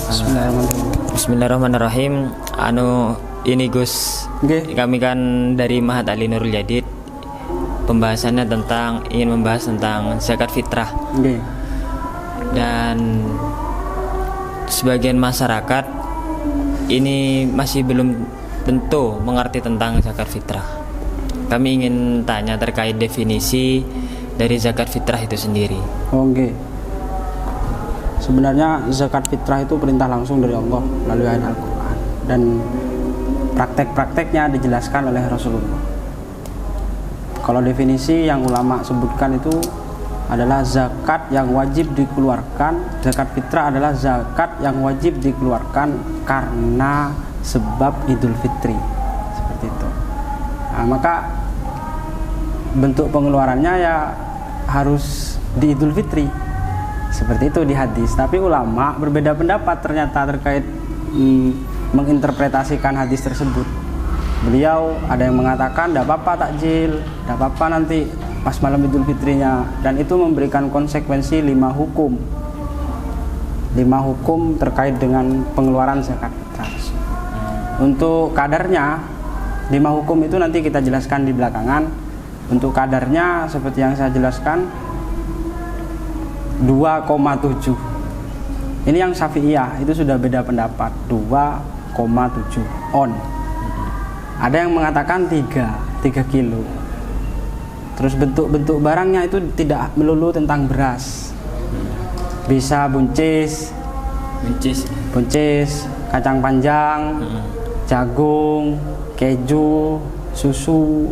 Bismillahirrahmanirrahim. Ini Gus, kami kan dari Mahat Ali Nurul Jadid. Pembahasannya ingin membahas tentang zakat fitrah. Dan sebagian masyarakat ini masih belum tentu mengerti tentang zakat fitrah. Kami ingin tanya terkait definisi dari zakat fitrah itu sendiri. Sebenarnya zakat fitrah itu perintah langsung dari Allah melalui ayat Al-Quran, dan praktek-prakteknya dijelaskan oleh Rasulullah. Kalau definisi yang ulama sebutkan itu adalah zakat yang wajib dikeluarkan. Zakat fitrah adalah zakat yang wajib dikeluarkan karena sebab Idul Fitri, seperti itu. Nah, maka bentuk pengeluarannya ya harus di Idul Fitri, seperti itu di hadis. Tapi ulama berbeda pendapat ternyata terkait menginterpretasikan hadis tersebut. Beliau ada yang mengatakan tidak apa-apa takjil, tidak apa-apa nanti pas malam Idul Fitrinya, dan itu memberikan konsekuensi 5 hukum. 5 hukum terkait dengan pengeluaran zakat fitrah. Untuk kadarnya 5 hukum itu nanti kita jelaskan di belakangan. Untuk kadarnya seperti yang saya jelaskan 2,7. Ini yang Syafi'iyah itu sudah beda pendapat, 2,7 on. Ada yang mengatakan 3 kilo. Terus bentuk-bentuk barangnya itu tidak melulu tentang beras. Bisa buncis, kacang panjang, jagung, keju, susu.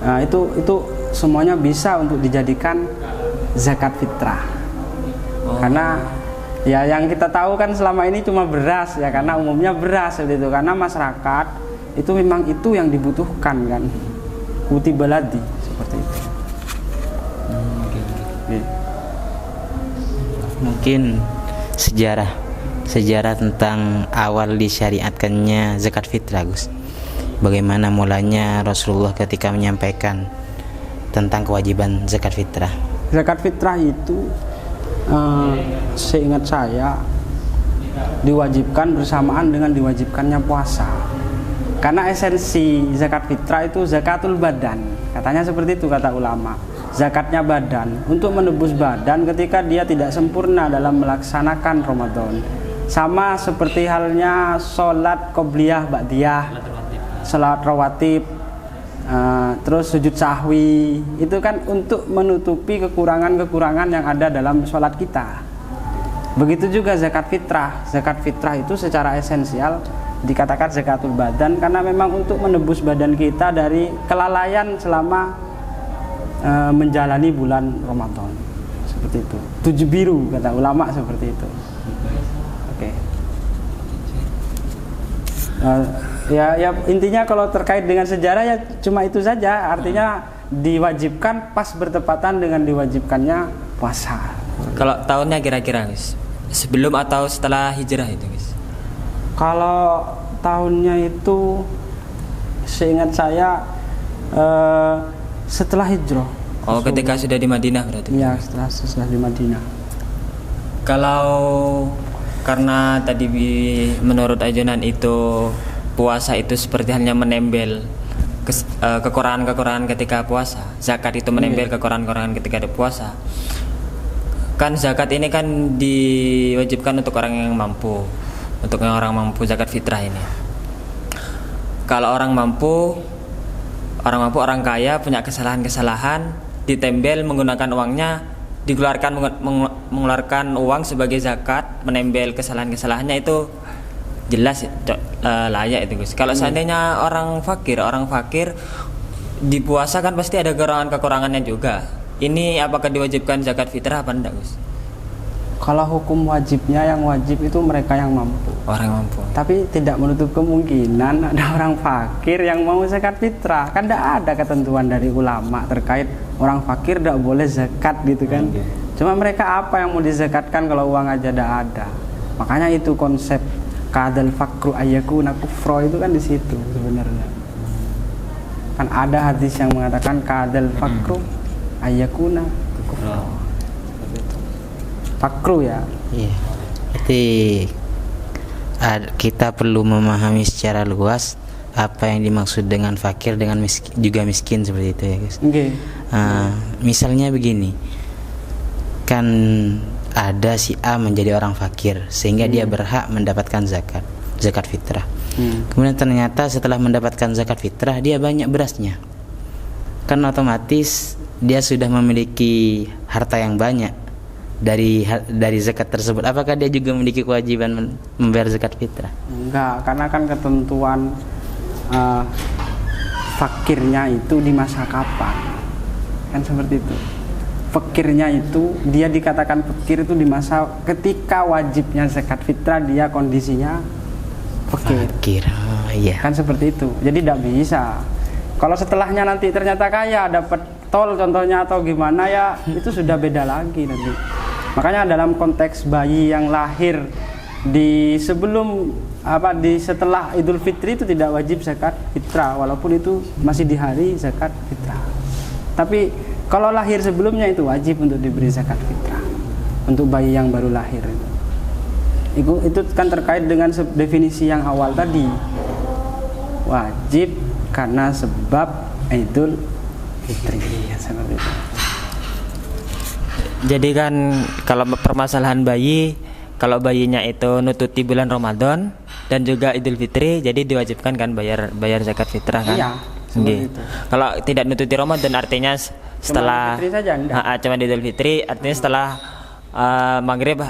Nah, itu semuanya bisa untuk dijadikan zakat fitrah. Karena ya yang kita tahu kan selama ini cuma beras ya, karena umumnya beras seperti itu. Karena masyarakat itu memang itu yang dibutuhkan kan. Kuti baladi seperti itu. Mungkin sejarah tentang awal disyariatkannya zakat fitrah, Gus. Bagaimana mulanya Rasulullah ketika menyampaikan tentang kewajiban zakat fitrah? Zakat fitrah itu seingat saya diwajibkan bersamaan dengan diwajibkannya puasa. Karena esensi zakat fitrah itu zakatul badan. Katanya seperti itu kata ulama. Zakatnya badan, untuk menebus badan ketika dia tidak sempurna dalam melaksanakan Ramadan. Sama seperti halnya sholat qobliyah ba'diyah, sholat rawatib, terus sujud sahwi, itu kan untuk menutupi kekurangan-kekurangan yang ada dalam sholat kita. Begitu juga zakat fitrah. Zakat fitrah itu secara esensial dikatakan zakatul badan karena memang untuk menebus badan kita dari kelalaian selama menjalani bulan Ramadan, seperti itu. 7 biru kata ulama seperti itu. Oke. Ya intinya kalau terkait dengan sejarah ya cuma itu saja. Artinya diwajibkan pas bertepatan dengan diwajibkannya puasa. Kalau tahunnya kira-kira Gus, sebelum atau setelah hijrah itu Gus? Kalau tahunnya itu seingat saya setelah hijrah. Oh, ketika sudah di Madinah berarti? Iya, setelah di Madinah. Kalau karena tadi menurut ajaran itu puasa itu seperti halnya menembel kekurangan-kekurangan ketika puasa. Zakat itu menembel kekurangan-kekurangan ketika puasa. Kan zakat ini kan diwajibkan untuk orang yang mampu. Untuk yang orang mampu zakat fitrah ini. Kalau orang mampu, orang kaya punya kesalahan-kesalahan, ditembel menggunakan uangnya, mengeluarkan uang sebagai zakat, menembel kesalahan-kesalahannya, itu jelas layak itu Gus. Kalau seandainya orang fakir di puasa kan pasti ada kekurangannya juga. Ini apakah diwajibkan zakat fitrah apa enggak Gus? Kalau hukum wajibnya, yang wajib itu mereka yang mampu. Orang yang mampu. Tapi tidak menutup kemungkinan ada orang fakir yang mau zakat fitrah. Kan tidak ada ketentuan dari ulama terkait orang fakir tidak boleh zakat gitu kan. Cuma mereka apa yang mau dizakatkan kalau uang aja tidak ada. Makanya itu konsep kadal fakru ayyakuna kufro itu kan di situ sebenarnya. Kan ada hadis yang mengatakan kadal fakru ayyakuna kufro. Fakru ya. Iya. berarti kita perlu memahami secara luas apa yang dimaksud dengan fakir dengan juga miskin seperti itu ya guys. Okay. Misalnya begini, kan ada si A menjadi orang fakir sehingga dia berhak mendapatkan zakat fitrah. Kemudian ternyata setelah mendapatkan zakat fitrah dia banyak berasnya, kan otomatis dia sudah memiliki harta yang banyak dari zakat tersebut. Apakah dia juga memiliki kewajiban membayar zakat fitrah? Enggak, karena kan ketentuan fakirnya itu di masa kapan, kan seperti itu. Fakirnya itu dia dikatakan fakir itu di masa ketika wajibnya zakat fitrah dia kondisinya fakir. Oh, iya. Kan seperti itu. Jadi tidak bisa. Kalau setelahnya nanti ternyata kaya, dapat tol contohnya atau gimana ya, itu sudah beda lagi nanti. Makanya dalam konteks bayi yang lahir di setelah Idul Fitri itu tidak wajib zakat fitrah, walaupun itu masih di hari zakat fitrah. Tapi kalau lahir sebelumnya itu wajib untuk diberi zakat fitrah untuk bayi yang baru lahir. Itu kan terkait dengan definisi yang awal tadi, wajib karena sebab Idul Fitri ya, seperti itu. Jadi kan kalau permasalahan bayi, kalau bayinya itu nututi bulan Ramadan dan juga Idul Fitri, jadi diwajibkan kan bayar zakat fitrah kan? Iya, seperti itu. Kalau tidak nututi Ramadan artinya setelah cuma Idul Fitri, artinya setelah maghrib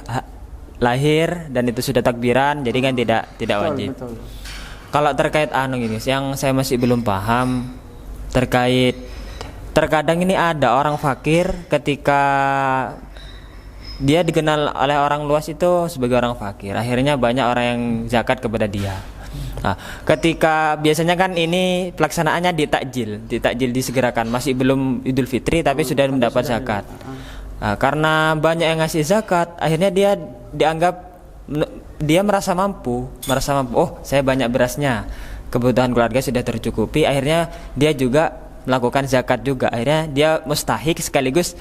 lahir dan itu sudah takbiran, jadi kan tidak wajib. Betul. Kalau terkait gini, yang saya masih belum paham terkadang ini ada orang fakir ketika dia dikenal oleh orang luas itu sebagai orang fakir, akhirnya banyak orang yang zakat kepada dia. Nah, ketika biasanya kan ini pelaksanaannya ditakjil disegerakan, masih belum Idul Fitri tapi sudah mendapat zakat. Nah, karena banyak yang ngasih zakat, akhirnya dia dianggap dia merasa mampu. Oh, saya banyak berasnya, kebutuhan keluarga sudah tercukupi, akhirnya dia juga melakukan zakat juga, akhirnya dia mustahik sekaligus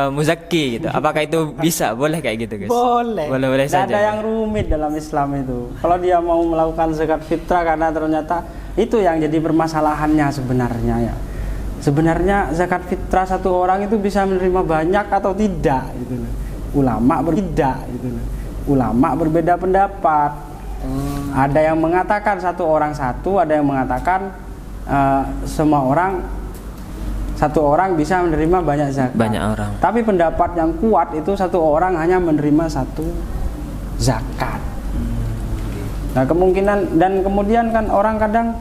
muzaki gitu. Apakah itu bisa? Boleh kayak gitu guys? Boleh saja. Ada yang rumit dalam Islam itu. Kalau dia mau melakukan zakat fitrah, karena ternyata itu yang jadi permasalahannya sebenarnya ya. Sebenarnya zakat fitrah satu orang itu bisa menerima banyak atau tidak gitu. Ulama berbeda pendapat. Ada yang mengatakan satu orang satu, ada yang mengatakan satu orang bisa menerima banyak zakat. Banyak orang. Tapi pendapat yang kuat itu satu orang hanya menerima satu zakat. Nah, kemudian kan orang kadang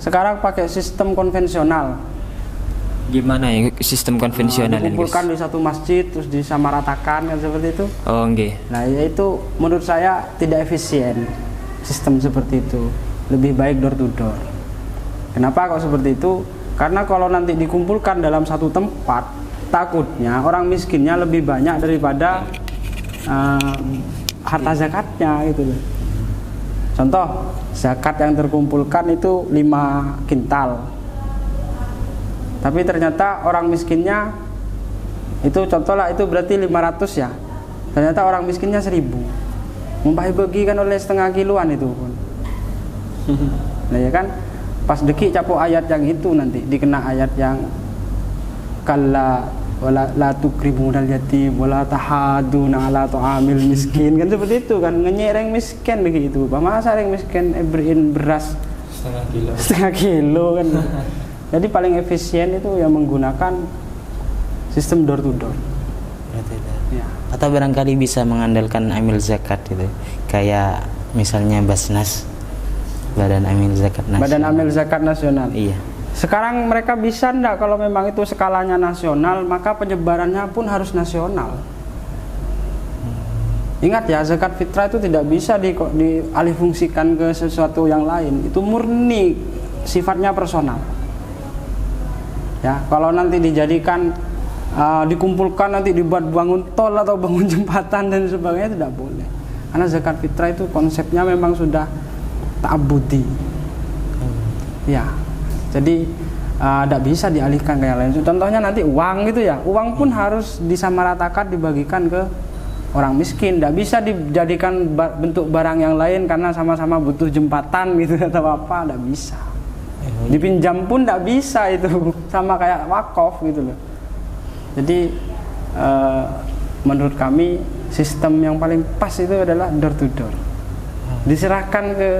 sekarang pakai sistem konvensional. Gimana ya sistem konvensional ini? Dikumpulkan di satu masjid terus disamaratakan kan seperti itu. Oh, nggih. Nah, itu menurut saya tidak efisien sistem seperti itu. Lebih baik door to door. Kenapa kok seperti itu? Karena kalau nanti dikumpulkan dalam satu tempat, takutnya orang miskinnya lebih banyak daripada harta zakatnya gitu loh. Contoh, zakat yang terkumpulkan itu 5 kintal. Tapi ternyata orang miskinnya itu contohlah itu berarti 500 ya. Ternyata orang miskinnya 1000. Membagi-bagikan oleh setengah kiloan itu pun. Nah ya kan? Pas deki capuk ayat yang itu nanti dikena ayat yang kalla wala la tukrimunal yatim wala tahaduna ala ta'amil miskin, kan seperti itu kan, ngenyereng miskin begitu. Masa reng miskin beriin beras setengah kilo kan. Jadi paling efisien itu yang menggunakan sistem door to door. Ya. Atau barangkali bisa mengandalkan amil zakat itu, kayak misalnya Basnas, Badan Amil Zakat Nasional. Badan Amil Zakat Nasional. Iya. Sekarang mereka bisa enggak, kalau memang itu skalanya nasional, maka penyebarannya pun harus nasional. Ingat ya, zakat fitrah itu tidak bisa dialihfungsikan ke sesuatu yang lain. Itu murni sifatnya personal. Ya, kalau nanti dijadikan dikumpulkan nanti dibuat bangun tol atau bangun jembatan dan sebagainya, tidak boleh. Karena zakat fitrah itu konsepnya memang sudah ta'abudi. Ya. Jadi tidak bisa dialihkan ke yang lain. Contohnya nanti uang gitu ya. Uang pun harus disamaratakan, dibagikan ke orang miskin, tidak bisa dijadikan bentuk barang yang lain karena sama-sama butuh jembatan gitu atau apa, tidak bisa. Dipinjam pun tidak bisa, itu sama kayak wakaf gitu loh. Jadi menurut kami sistem yang paling pas itu adalah door to door. Diserahkan ke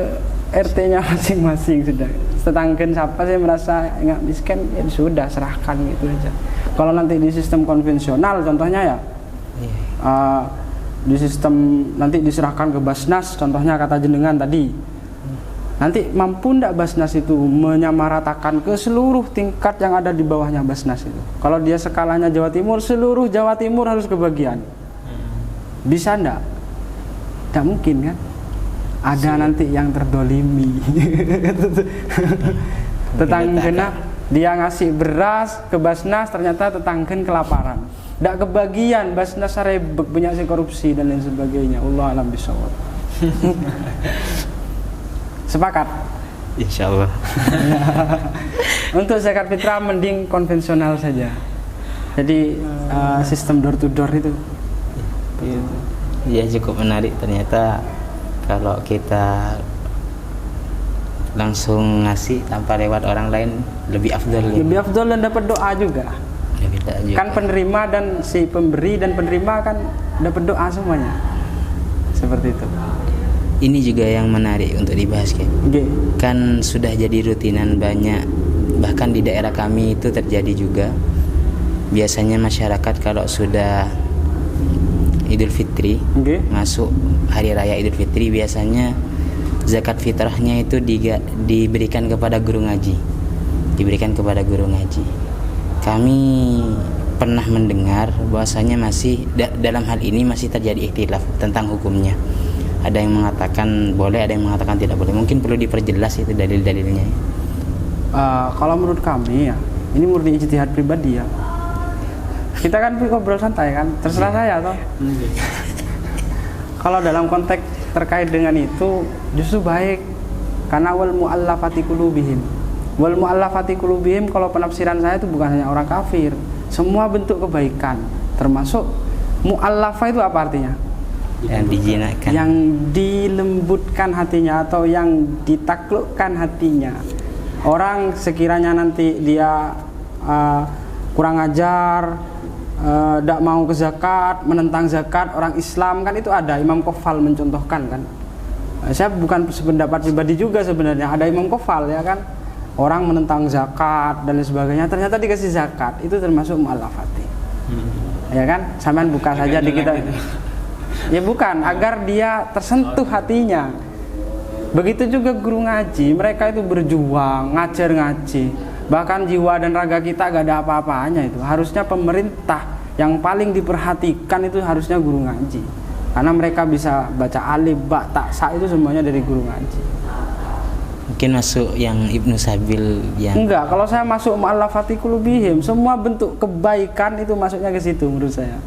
RT-nya masing-masing sudah. Tetanggen siapa sih merasa nggak miskin, ya sudah serahkan gitu aja. Kalau nanti di sistem konvensional contohnya ya, di sistem nanti diserahkan ke Basnas, contohnya kata jenengan tadi. Nanti mampu ndak Basnas itu menyamaratakan ke seluruh tingkat yang ada di bawahnya Basnas itu? Kalau dia skalanya Jawa Timur, seluruh Jawa Timur harus kebagian. Bisa ndak? Tidak mungkin kan? Ada nanti yang terdolimi. Tetangga dia ngasih beras ke Basnas, ternyata tetanggen kelaparan. Tidak kebagian, Basnas rebek, banyak si korupsi dan lain sebagainya. Allah alam bisawab. Sepakat? Insya Allah. Untuk zakat fitrah mending konvensional saja. Jadi sistem door to door itu. Ya cukup menarik ternyata kalau kita langsung ngasih tanpa lewat orang lain lebih afdol. Lebih afdol dan dapat doa juga. Kan penerima dan si pemberi dan penerima kan dapat doa semuanya. Seperti itu. Ini juga yang menarik untuk dibahas kan sudah jadi rutinan banyak, bahkan di daerah kami itu terjadi juga. Biasanya masyarakat kalau sudah Idul Fitri, masuk hari raya Idul Fitri, biasanya zakat fitrahnya itu diberikan kepada guru ngaji. Kami pernah mendengar bahwasanya masih dalam hal ini masih terjadi ikhtilaf tentang hukumnya. Ada yang mengatakan boleh, ada yang mengatakan tidak boleh. Mungkin perlu diperjelas itu dalil-dalilnya. Kalau menurut kami ya, ini murni ijtihad pribadi ya. Kita kan ngobrol santai kan, terserah saya toh. Kalau dalam konteks terkait dengan itu justru baik, karena wal mu'allafati qulubihim. Wal mu'allafati qulubihim, kalau penafsiran saya itu bukan hanya orang kafir, semua bentuk kebaikan, termasuk mu'allafa itu apa artinya? Yang dijinakkan, yang dilembutkan hatinya atau yang ditaklukkan hatinya. Orang sekiranya nanti dia kurang ajar, tidak mau ke zakat, menentang zakat, orang Islam kan itu ada Imam Qofal mencontohkan kan. Saya bukan sependapat pribadi juga sebenarnya, ada Imam Qofal ya kan. Orang menentang zakat dan lain sebagainya, ternyata dikasih zakat, itu termasuk mu'allafati. Ya kan? Sampean buka saja di kita. Ya bukan, agar dia tersentuh hatinya. Begitu juga guru ngaji, mereka itu berjuang, ngajar ngaji. Bahkan jiwa dan raga kita gak ada apa-apanya itu. Harusnya pemerintah yang paling diperhatikan itu harusnya guru ngaji. Karena mereka bisa baca alif, ba, ta, sa itu semuanya dari guru ngaji. Mungkin masuk yang Ibnu Sabil yang... Enggak, kalau saya masuk mu'allafati qulubihim, semua bentuk kebaikan itu masuknya ke situ menurut saya.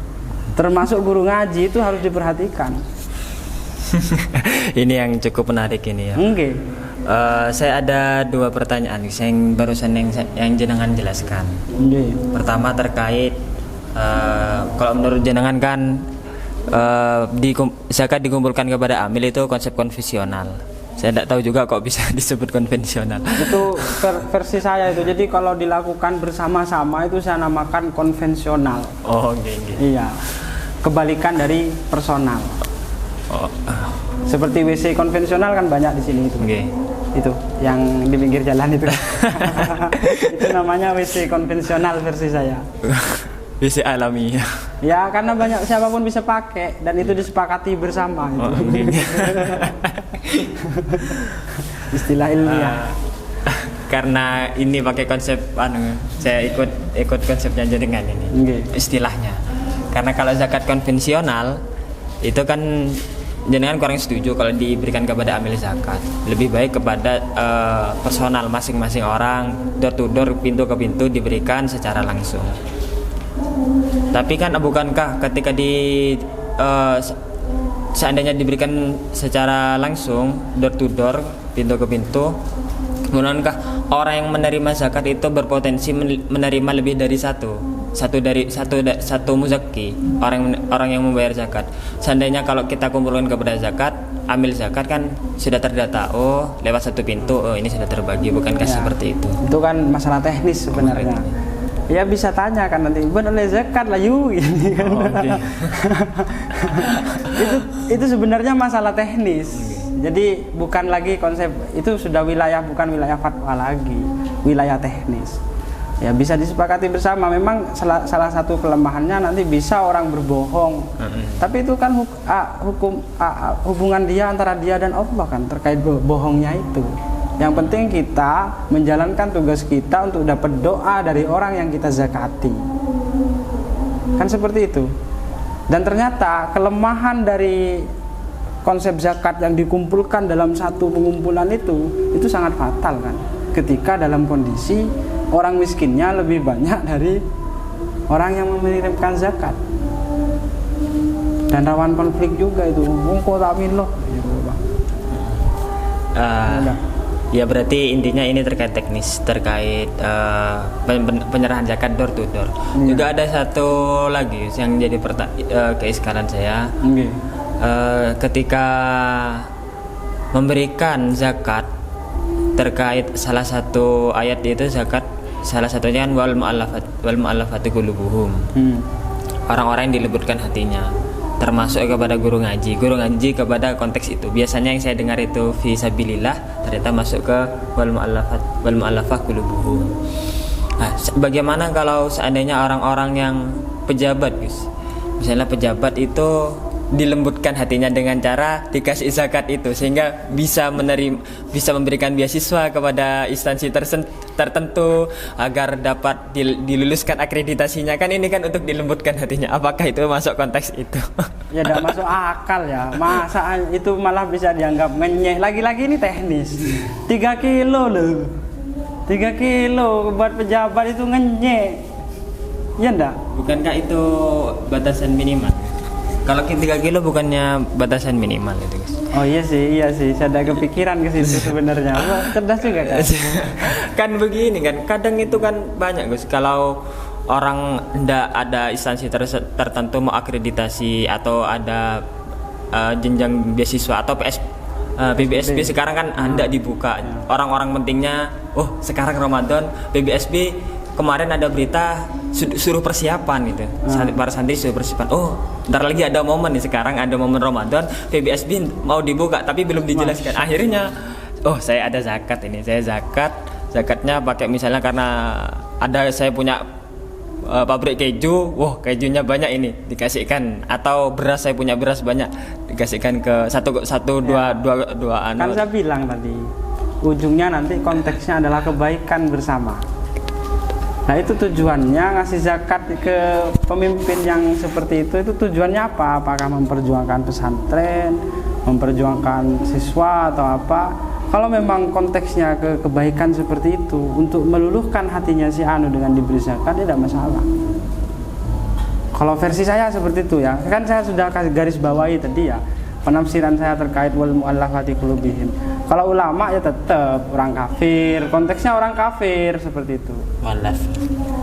Termasuk guru ngaji itu harus diperhatikan. Ini yang cukup menarik ini ya. Saya ada dua pertanyaan yang barusan yang jenengan jelaskan. Pertama terkait kalau menurut jenengan kan zakat dikumpulkan kepada amil itu konsep konvensional. Saya tidak tahu juga kok bisa disebut konvensional. Itu versi saya itu. Jadi kalau dilakukan bersama-sama itu saya namakan konvensional. Oh, okay. Iya. Kebalikan dari personal. Oh. Seperti WC konvensional kan banyak di sini itu. Okay. Itu yang di pinggir jalan itu. Itu namanya WC konvensional versi saya. WC alami. Ya, karena banyak siapapun bisa pakai dan itu disepakati bersama itu. Oh, okay. Istilah ilmiah. Karena ini pakai konsep saya ikut konsepnya jenengan ini. Istilahnya. Karena kalau zakat konvensional itu kan jenengan kurang setuju kalau diberikan kepada amil zakat. Lebih baik kepada personal masing-masing orang, door to door, pintu ke pintu diberikan secara langsung. Tapi kan bukankah ketika seandainya diberikan secara langsung, door to door, pintu ke pintu, kemudiankah orang yang menerima zakat itu berpotensi menerima lebih dari satu? satu muzaki, orang yang membayar zakat. Seandainya kalau kita kumpulkan kepada zakat, ambil zakat kan sudah terdata. Oh, lewat satu pintu, oh ini sudah terbagi, bukankah Ya. seperti itu? Itu kan masalah teknis sebenarnya. Ya bisa tanya kan nanti, boleh zakat lah yuk gini kan. Oke. itu sebenarnya masalah teknis. Jadi bukan lagi konsep, itu sudah bukan wilayah fatwa lagi, wilayah teknis. Ya bisa disepakati bersama. Memang salah satu kelemahannya nanti bisa orang berbohong. Tapi itu kan hubungan dia antara dia dan Allah kan terkait bohongnya itu. Yang penting kita menjalankan tugas kita untuk dapat doa dari orang yang kita zakati. Kan seperti itu. Dan ternyata kelemahan dari konsep zakat yang dikumpulkan dalam satu pengumpulan itu sangat fatal kan. Ketika dalam kondisi orang miskinnya lebih banyak dari orang yang mengirimkan zakat. Dan rawan konflik juga itu. Kok tak miloh. Ya berarti intinya ini terkait teknis, terkait penyerahan zakat door to door. Juga ada satu lagi yang jadi keiskaran saya. Ketika memberikan zakat, terkait salah satu ayat itu zakat, salah satunya kan wal mu'allafati qulubuhum. Orang-orang yang dilembutkan hatinya, termasuk kepada guru ngaji kepada konteks itu. Biasanya yang saya dengar itu fi sabilillah, ternyata masuk ke wal mu'allafah qulubuhum. Nah, bagaimana kalau seandainya orang-orang yang pejabat, Gus? Misalnya pejabat itu dilembutkan hatinya dengan cara dikasih zakat itu, sehingga bisa memberikan beasiswa kepada instansi tertentu agar dapat diluluskan akreditasinya. Kan ini kan untuk dilembutkan hatinya. Apakah itu masuk konteks itu? Ya tidak masuk akal ya. Masa itu malah bisa dianggap ngenyeh. Lagi-lagi ini teknis. 3 kilo loh. 3 kilo buat pejabat itu ngenyeh. Ya enggak? Bukankah itu batasan minimal? Kalau 3 kilo bukannya batasan minimal itu, Guys? Oh iya sih. Saya ada kepikiran ke situ sebenarnya. Wah, cerdas juga kan. Kan begini kan, kadang itu kan banyak, Gus. Kalau orang ndak ada instansi tertentu mau akreditasi atau ada jenjang beasiswa atau PBSB sekarang kan hendak dibuka. Orang-orang pentingnya, oh sekarang Ramadan PBSB, kemarin ada berita suruh persiapan gitu. Para santri suruh persiapan. Oh, ntar lagi ada momen nih, sekarang ada momen Ramadan, PBSB mau dibuka tapi belum dijelaskan. Akhirnya, oh saya ada zakat ini. Saya zakatnya pakai misalnya karena saya punya pabrik keju. Wah, kejunya banyak ini dikasihkan, atau beras, saya punya beras banyak dikasihkan ke dua Kan saya bilang tadi, ujungnya nanti konteksnya adalah kebaikan bersama. Nah itu tujuannya ngasih zakat ke pemimpin yang seperti itu tujuannya apa? Apakah memperjuangkan pesantren, memperjuangkan siswa atau apa? Kalau memang konteksnya ke kebaikan seperti itu, untuk meluluhkan hatinya si anu dengan diberi zakat, tidak masalah. Kalau versi saya seperti itu ya, kan saya sudah kasih garis bawahi tadi ya, penafsiran saya terkait wal mu'allafati qulubihim. Kalau ulama ya tetap orang kafir, konteksnya orang kafir seperti itu.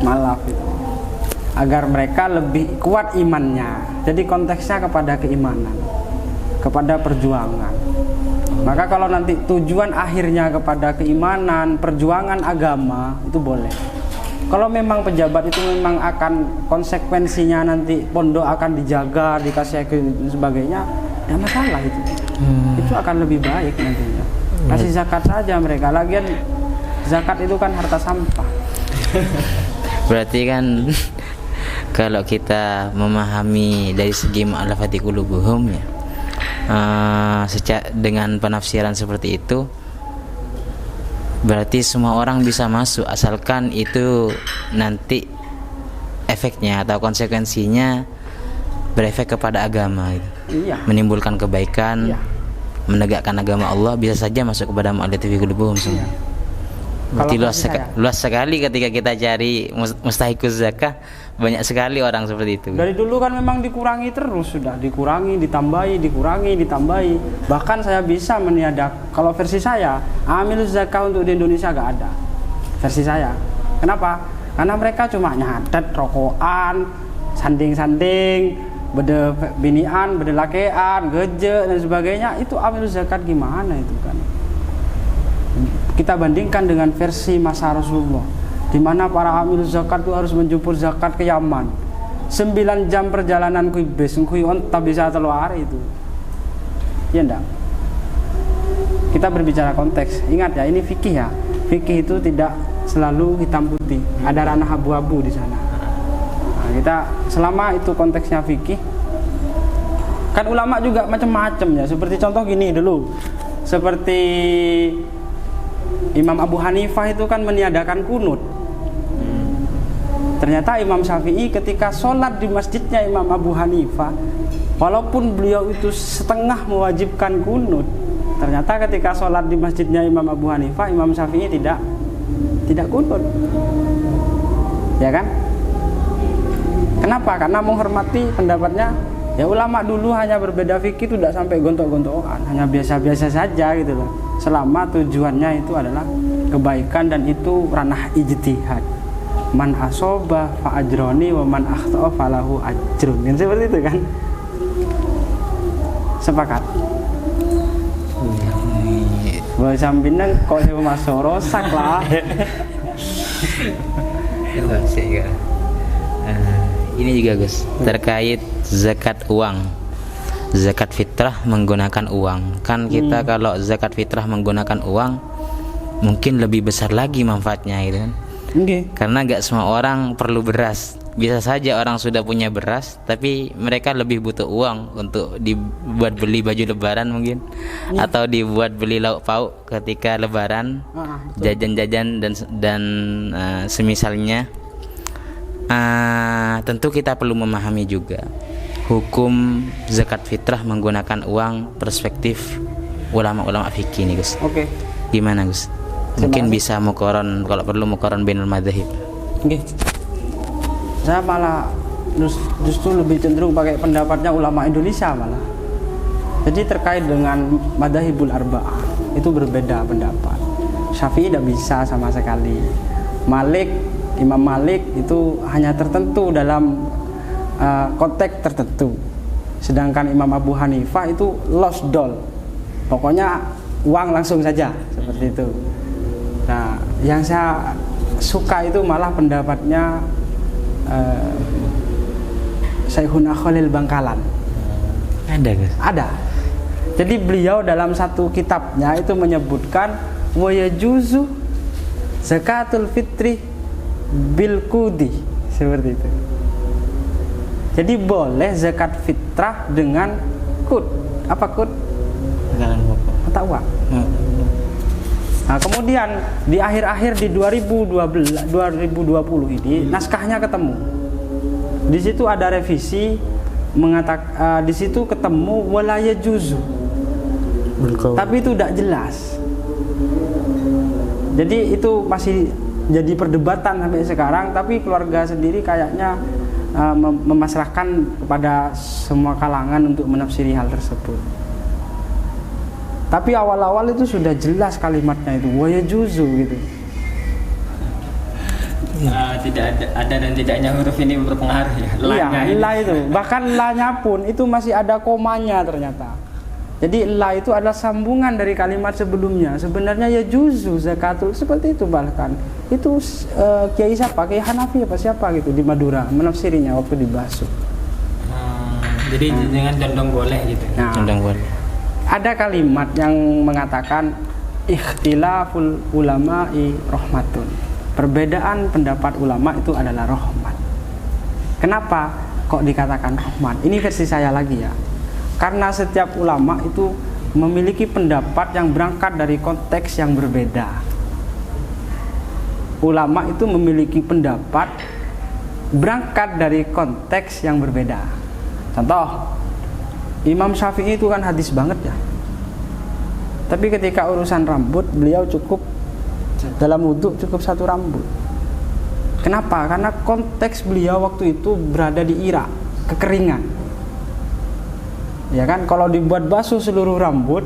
Malaf itu. Agar mereka lebih kuat imannya. Jadi konteksnya kepada keimanan, kepada perjuangan. Maka kalau nanti tujuan akhirnya kepada keimanan, perjuangan agama, itu boleh. Kalau memang pejabat itu memang akan konsekuensinya nanti pondok akan dijaga, dikasih dan sebagainya, ya masalah itu. Itu akan lebih baik nantinya. Kasih zakat saja mereka. Lagian zakat itu kan harta sampah. Berarti kan kalau kita memahami dari segi mu'allafati qulubuhum ya, dengan penafsiran seperti itu, berarti semua orang bisa masuk asalkan itu nanti efeknya atau konsekuensinya berefek kepada agama gitu. Iya. Menimbulkan kebaikan, Iya. menegakkan agama Allah, bisa saja masuk kepada mu'allafati qulubuhum semua. Berarti luas sekali ketika kita cari mustahikus zakah, banyak sekali orang seperti itu. Dari dulu kan memang dikurangi terus, sudah dikurangi, ditambahi. Bahkan saya bisa meniadakan, kalau versi saya, amil zakah untuk di Indonesia gak ada. Versi saya. Kenapa? Karena mereka cuma nyatet rokokan, sanding-sanding, bede binian, bede lakean, geje dan sebagainya. Itu amilus zakat gimana itu kan? Kita bandingkan dengan versi masa Rasulullah, di mana para amilus zakat itu harus menjemput zakat ke Yaman. 9 jam perjalanan kui bis, kui onta bisa telu hari itu. Ya enggak? Kita berbicara konteks. Ingat ya, ini fikih ya. Fikih itu tidak selalu hitam putih. Ada ranah abu-abu di sana. Nah, kita selama itu konteksnya fikih. Kan ulama juga macam-macam ya. Seperti contoh gini dulu. Seperti Imam Abu Hanifah itu kan meniadakan kunut. Ternyata Imam Syafi'i ketika sholat di masjidnya Imam Abu Hanifah, walaupun beliau itu setengah mewajibkan kunut, ternyata ketika sholat di masjidnya Imam Abu Hanifah, Imam Syafi'i tidak kunut. Ya kan? Kenapa? Karena menghormati pendapatnya. Ya ulama dulu hanya berbeda fikih itu tidak sampai gontok-gontokan, hanya biasa-biasa saja gitu loh. Selama tujuannya itu adalah kebaikan dan itu ranah ijtihad. Man asoba fa ajroni wa man akhta'a falahu ajrun. Kan seperti itu kan? Sepakat. Boleh sampinang kok saya masuk rosak lah. Ini juga Gus, terkait zakat uang, zakat fitrah menggunakan uang. Kan kita kalau zakat fitrah menggunakan uang mungkin lebih besar lagi manfaatnya gitu kan. Karena gak semua orang perlu beras. Bisa saja orang sudah punya beras, tapi mereka lebih butuh uang untuk dibuat beli baju lebaran mungkin, atau dibuat beli lauk pauk ketika lebaran, jajan-jajan dan semisalnya. Tentu kita perlu memahami juga hukum zakat fitrah menggunakan uang, perspektif ulama-ulama fikih nih Gus. Oke. Gimana Gus? Mungkin bisa mukoron, kalau perlu mukoron bainal madzhab. Oke. Saya malah justru lebih cenderung pakai pendapatnya ulama Indonesia malah. Jadi terkait dengan madzhabul arba'ah itu berbeda pendapat. Syafi'i tidak bisa sama sekali. Imam Malik itu hanya tertentu dalam konteks tertentu. Sedangkan Imam Abu Hanifah itu lost doll. Pokoknya uang langsung saja seperti itu. Nah, yang saya suka itu malah pendapatnya Syekhuna Khalil Bangkalan. Ada Gus? Ada. Jadi beliau dalam satu kitabnya itu menyebutkan wa yajuzu zakatul fitri bil qudi, seperti itu. Jadi boleh zakat fitrah dengan qud. Apa qud? Mata uang. Nah, kemudian di akhir-akhir di 2020 ini naskahnya ketemu. Di situ ada revisi mengatakan di situ ketemu walaya juzu. Tapi itu tidak jelas. Jadi itu masih jadi perdebatan sampai sekarang, tapi keluarga sendiri kayaknya memasrahkan kepada semua kalangan untuk menafsiri hal tersebut. Tapi awal-awal itu sudah jelas kalimatnya itu waya juzu gitu. Tidak ada dan tidaknya huruf ini berpengaruh ya. Iya, la itu. Bahkan la-nya pun itu masih ada komanya ternyata. Jadi la itu adalah sambungan dari kalimat sebelumnya. Sebenarnya ya juzu zakatul seperti itu bahkan. Itu Kiai siapa? Kiai Hanafi apa siapa gitu di Madura menafsirinya waktu di Basu. Jadi dengan condong boleh gitu. Nah, Condong boleh. ada kalimat yang mengatakan ikhtilaful ulama'i rahmatun. Perbedaan pendapat ulama itu adalah rahmat. Kenapa kok dikatakan rahmat? Ini versi saya lagi ya. Karena setiap ulama itu memiliki pendapat yang berangkat dari konteks yang berbeda. Ulama itu memiliki pendapat berangkat dari konteks yang berbeda. Contoh, Imam Syafi'i itu kan hadis banget ya. Tapi ketika urusan rambut, beliau cukup dalam wudhu cukup satu rambut. Kenapa? Karena konteks beliau waktu itu berada di Irak, kekeringan. Ya kan, kalau dibuat basuh seluruh rambut,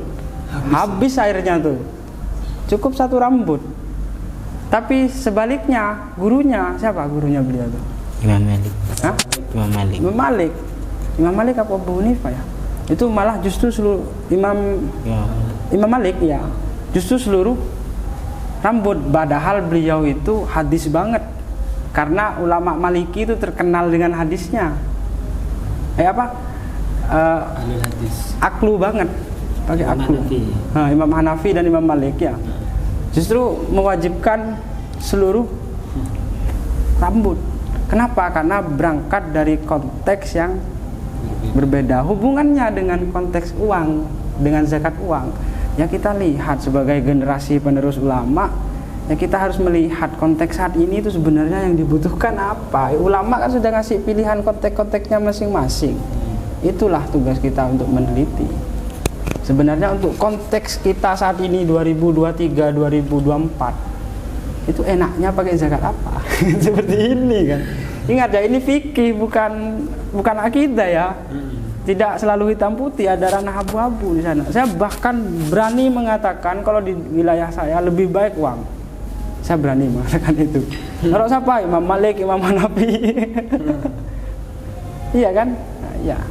habis airnya tuh. Cukup satu rambut. Tapi sebaliknya, gurunya siapa? Gurunya beliau tuh? Imam Malik. Hah? Imam Malik. Imam Malik. Imam Malik apa Abu Hanifah ya? Itu malah justru seluruh Imam Malik ya. Justru seluruh rambut, padahal beliau itu hadis banget. Karena ulama Maliki itu terkenal dengan hadisnya. Aklu banget. Pakai aklu. Imam Hanafi dan Imam Malik ya. Justru mewajibkan seluruh rambut. Kenapa? Karena berangkat dari konteks yang berbeda. Hubungannya dengan konteks uang, dengan zakat uang. Ya kita lihat sebagai generasi penerus ulama, ya kita harus melihat konteks saat ini itu sebenarnya yang dibutuhkan apa. Ulama kan sudah ngasih pilihan konteks-konteksnya masing-masing. Itulah tugas kita untuk meneliti. Sebenarnya untuk konteks kita saat ini 2023, 2024 itu enaknya pakai zakat apa? Seperti ini kan. Ingat ya, ini fikih bukan akidah ya. Tidak selalu hitam putih, ada ranah abu-abu di sana. Saya bahkan berani mengatakan kalau di wilayah saya lebih baik uang. Saya berani mengatakan itu. Kalau siapa? Imam Malik, Imam Hanafi. Iya kan? Nah, iya.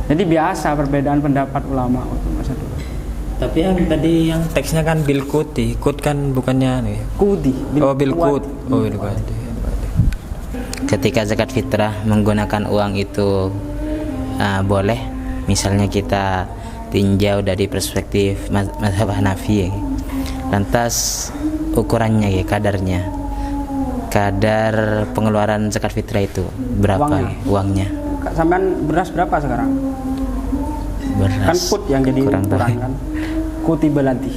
Jadi biasa perbedaan pendapat ulama waktu masa dulu. Tapi yang tadi yang teksnya kan bil kuti, kut kan bukannya nih. Kudi. Bil kut. Oh, bil kut. Ketika zakat fitrah menggunakan uang itu boleh, misalnya kita tinjau dari perspektif mazhab Hanafi ya. Lantas ukurannya ya, kadar pengeluaran zakat fitrah itu berapa uangnya? Sampean beras berapa sekarang? Beras Kan kut yang jadi kurang ukuran tahu. kan. Kuti belati.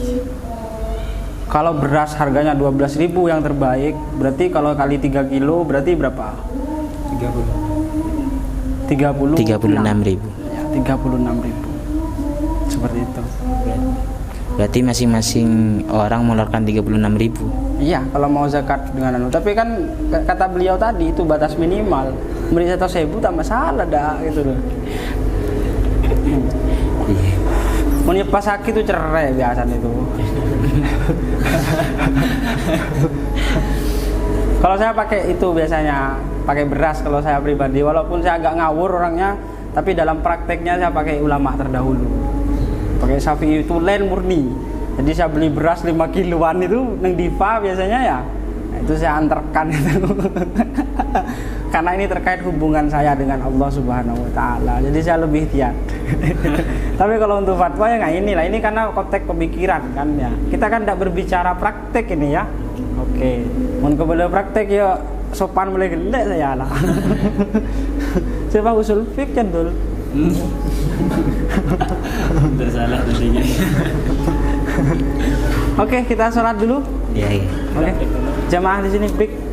Kalau beras harganya 12.000 yang terbaik, berarti kalau kali 3 kilo berarti berapa? 36.000. Ya, 36.000. Seperti itu. Berarti masing-masing orang mengeluarkan 36.000. Iya, kalau mau zakat dengan anu. Tapi kan kata beliau tadi itu batas minimal. Beri 1.000 tak masalah dah gitu loh. Mau pas sakit itu cerai biasanya itu. Kalau saya pakai itu biasanya pakai beras kalau saya pribadi, walaupun saya agak ngawur orangnya, tapi dalam prakteknya saya pakai ulama terdahulu. Pakai Syafi'i itu len murni. Jadi saya beli beras 5 kiloan itu neng Diva biasanya ya. Nah, itu saya antarkan itu. Karena ini terkait hubungan saya dengan Allah Subhanahu wa taala. Jadi saya lebih ihtiyat. Tapi kalau untuk fatwa ya nggak inilah. Ini karena konteks pemikiran kan ya. Kita kan tidak berbicara praktek ini ya. Oke. Mau kepada praktek ya sopan mulai gede saya lah. Coba usul fik kan dul. Tersalah tadinya. Oke, kita sholat dulu. Iya. Oke. Jamaah di sini break.